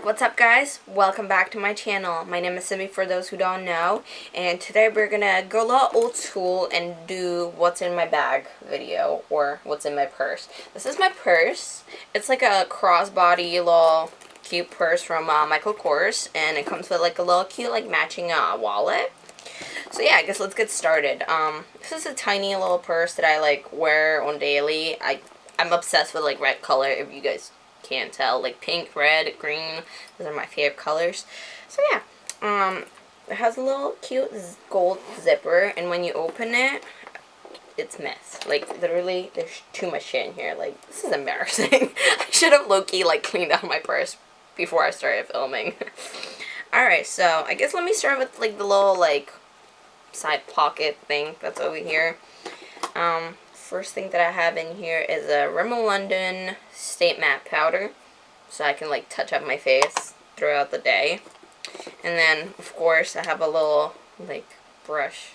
What's up, guys? Welcome back to my channel. My name is Simi for those who don't know, and today we're gonna go a little old school and do what's in my bag video, or what's in my purse. This is my purse. It's like a crossbody little cute purse from Michael Kors, and it comes with like a little cute like matching wallet. So yeah, I guess let's get started. This is a tiny little purse that I like wear on daily. I'm obsessed with like red color, if you guys can't tell. Like pink, red, green, those are my favorite colors. So yeah, it has a little cute gold zipper, and when you open it, it's mess. Like literally, there's too much shit in here. Like, this is embarrassing. I should have low-key like cleaned out my purse before I started filming. Alright, so I guess let me start with like the little like side pocket thing that's over here. First thing that I have in here is a Rimmel London Stay Matte Powder, so I can like touch up my face throughout the day. And then of course I have a little like brush.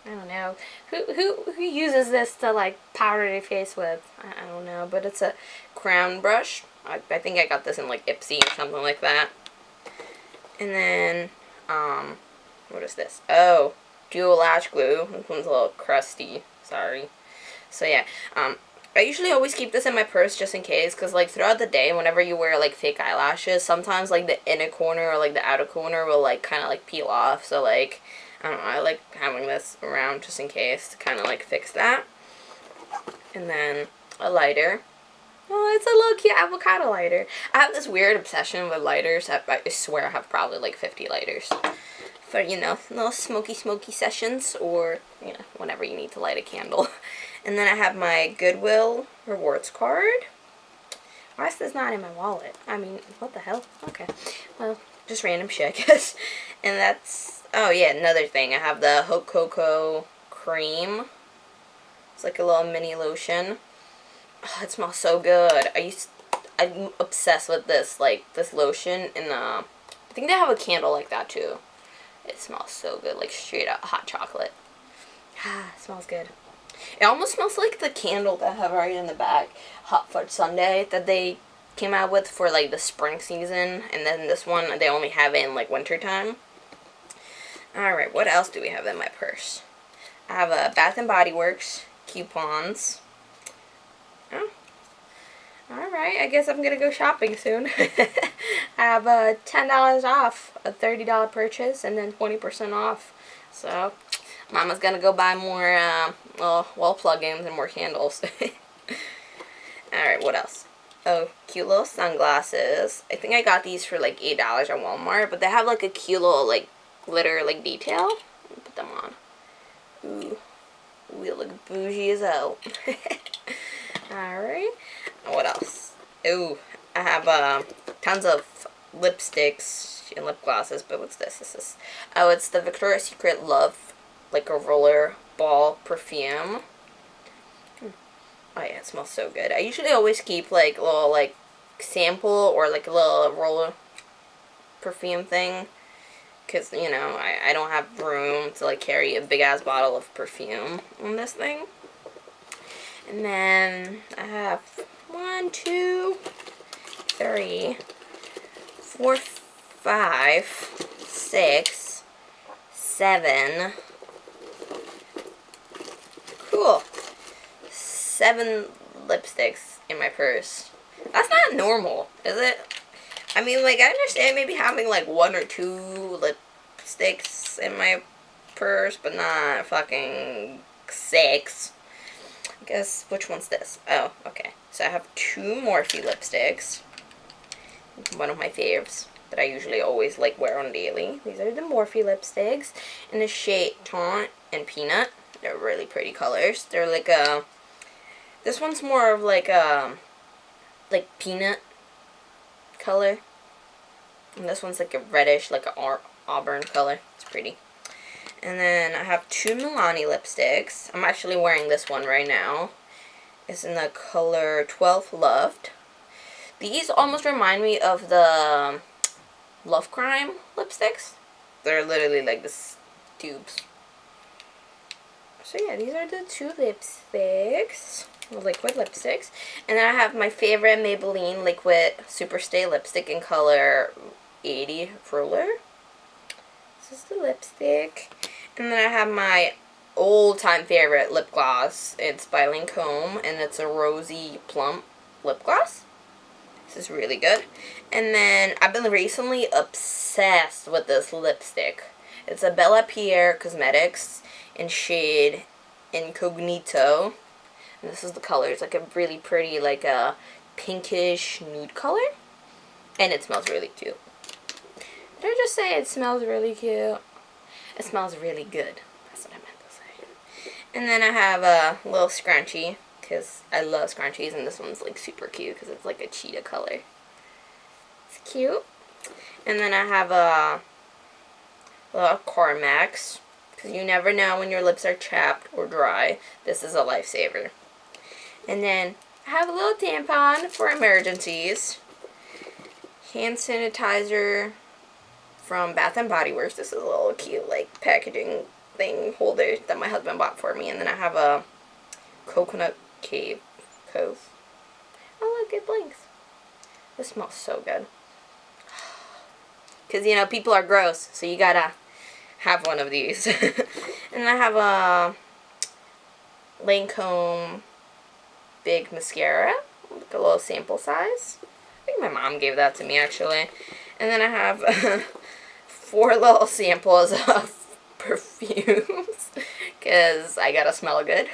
I don't know who uses this to like powder their face with. I don't know, but it's a crown brush. I think I got this in like Ipsy or something like that. And then what is this? Oh, dual lash glue. This one's a little crusty. Sorry. So yeah, I usually always keep this in my purse just in case, because like throughout the day, whenever you wear like fake eyelashes, sometimes like the inner corner or like the outer corner will like kind of like peel off. So like, I don't know, I like having this around just in case to kind of like fix that. And then a lighter. Oh, it's a little cute avocado lighter. I have this weird obsession with lighters. I swear I have probably like 50 lighters. For, you know, little smoky sessions, or, you know, whenever you need to light a candle. And then I have my Goodwill rewards card. Why is this not in my wallet? I mean, what the hell? Okay. Well, just random shit, I guess. And that's, oh yeah, another thing. I have the Haute Coco cream. It's like a little mini lotion. Oh, it smells so good. I'm obsessed with this, like, this lotion. And I think they have a candle like that, too. It smells so good, like straight up hot chocolate. Ah, it smells good. It almost smells like the candle that I have right in the back, Hot Fudge Sundae, that they came out with for like the spring season. And then this one, they only have it in like winter time. Alright, what else do we have in my purse? I have a Bath and Body Works coupons. Oh. Alright, I guess I'm gonna go shopping soon. I have $10 off a $30 purchase, and then 20% off. So, Mama's gonna go buy more wall plugins and more candles. Alright, what else? Oh, cute little sunglasses. I think I got these for like $8 at Walmart, but they have like a cute little like glitter like detail. Put them on. Ooh, we look bougie as hell. Alright. What else? Ooh, I have tons of lipsticks and lip glosses, but what's this? Oh, it's the Victoria's Secret Love, like a roller ball perfume. Oh yeah, it smells so good. I usually always keep like a little like sample or like a little roller perfume thing, because, you know, I don't have room to like carry a big ass bottle of perfume on this thing. And then I have 1, 2, 3, 4, 5, 6, 7. Cool. 7 lipsticks in my purse. That's not normal, is it? I mean, like, I understand maybe having like 1 or 2 lipsticks in my purse, but not fucking 6. Guess which one's this? Oh, okay. So I have 2 Morphe lipsticks. One of my faves that I usually always like wear on daily. These are the Morphe lipsticks in the shade Taunt and Peanut. They're really pretty colors. They're like this one's more of like like peanut color, and this one's like a reddish, like a auburn color. It's pretty. And then I have 2 Milani lipsticks. I'm actually wearing this one right now. It's in the color 12 Loved. These almost remind me of the Love Crime lipsticks. They're literally like this tubes. So yeah, these are the 2 lipsticks. liquid lipsticks. And then I have my favorite Maybelline Liquid Superstay lipstick in color 80 Roller. This is the lipstick. And then I have my old-time favorite lip gloss. It's by Lancome, and it's a rosy plump lip gloss. This is really good. And then I've been recently obsessed with this lipstick. It's a Bella Pierre Cosmetics in shade Incognito. And this is the color. It's like a really pretty, like a pinkish nude color. And it smells really cute. Did I just say it smells really cute? It smells really good. That's what I meant to say. And then I have a little scrunchie, because I love scrunchies, and this one's like super cute because it's like a cheetah color. It's cute. And then I have a little Carmex, because you never know when your lips are chapped or dry. This is a lifesaver. And then I have a little tampon for emergencies. Hand sanitizer from Bath and Body Works. This is a little cute like packaging thing holder that my husband bought for me. And then I have a Coconut Cove. Oh look, it blinks. This smells so good. Because, you know, people are gross, so you gotta have one of these. And I have a Lancome Big Mascara, like a little sample size. I think my mom gave that to me, actually. And then I have 4 little samples of perfumes, because I gotta smell good.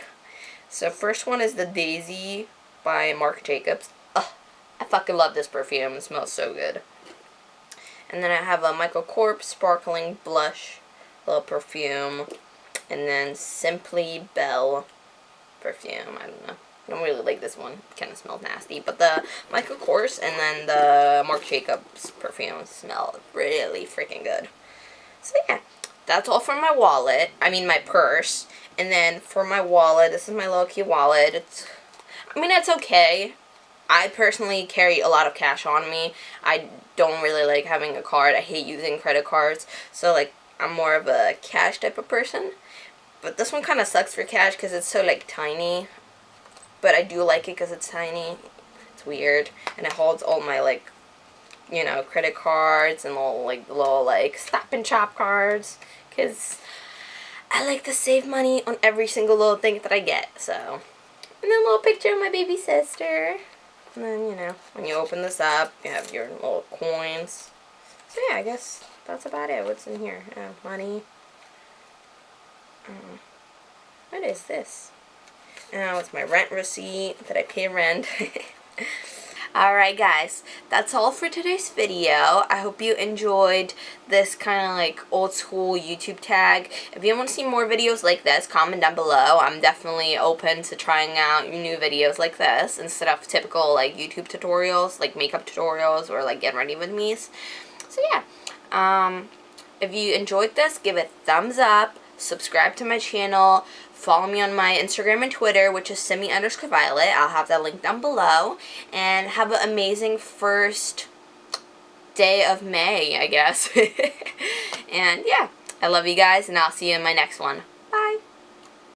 So first one is the Daisy by Marc Jacobs. Ugh, I fucking love this perfume. It smells so good. And then I have a Michael Kors Sparkling Blush, little perfume. And then Simply Belle perfume. I don't know. I don't really like this one. It kind of smells nasty. But the Michael Kors and then the Marc Jacobs perfume smell really freaking good. So yeah, that's all for my wallet. I mean my purse. And then for my wallet, this is my little cute wallet. It's okay. I personally carry a lot of cash on me. I don't really like having a card. I hate using credit cards. So like I'm more of a cash type of person. But this one kind of sucks for cash because it's so like tiny. But I do like it because it's tiny. It's weird. And it holds all my like, you know, credit cards and little Stop and Shop cards. Because I like to save money on every single little thing that I get. So, and then a little picture of my baby sister. And then, you know, when you open this up, you have your little coins. So yeah, I guess that's about it. What's in here? Money. What is this? Oh, it's my rent receipt that I pay rent. Alright guys, that's all for today's video. I hope you enjoyed this kind of like old school YouTube tag. If you want to see more videos like this, comment down below. I'm definitely open to trying out new videos like this instead of typical like YouTube tutorials, like makeup tutorials or like get ready with me's. So yeah, if you enjoyed this, give it a thumbs up, subscribe to my channel, follow me on my Instagram and Twitter, which is Simi_Violet. I'll have that link down below. And have an amazing first day of May, I guess. And yeah, I love you guys, and I'll see you in my next one.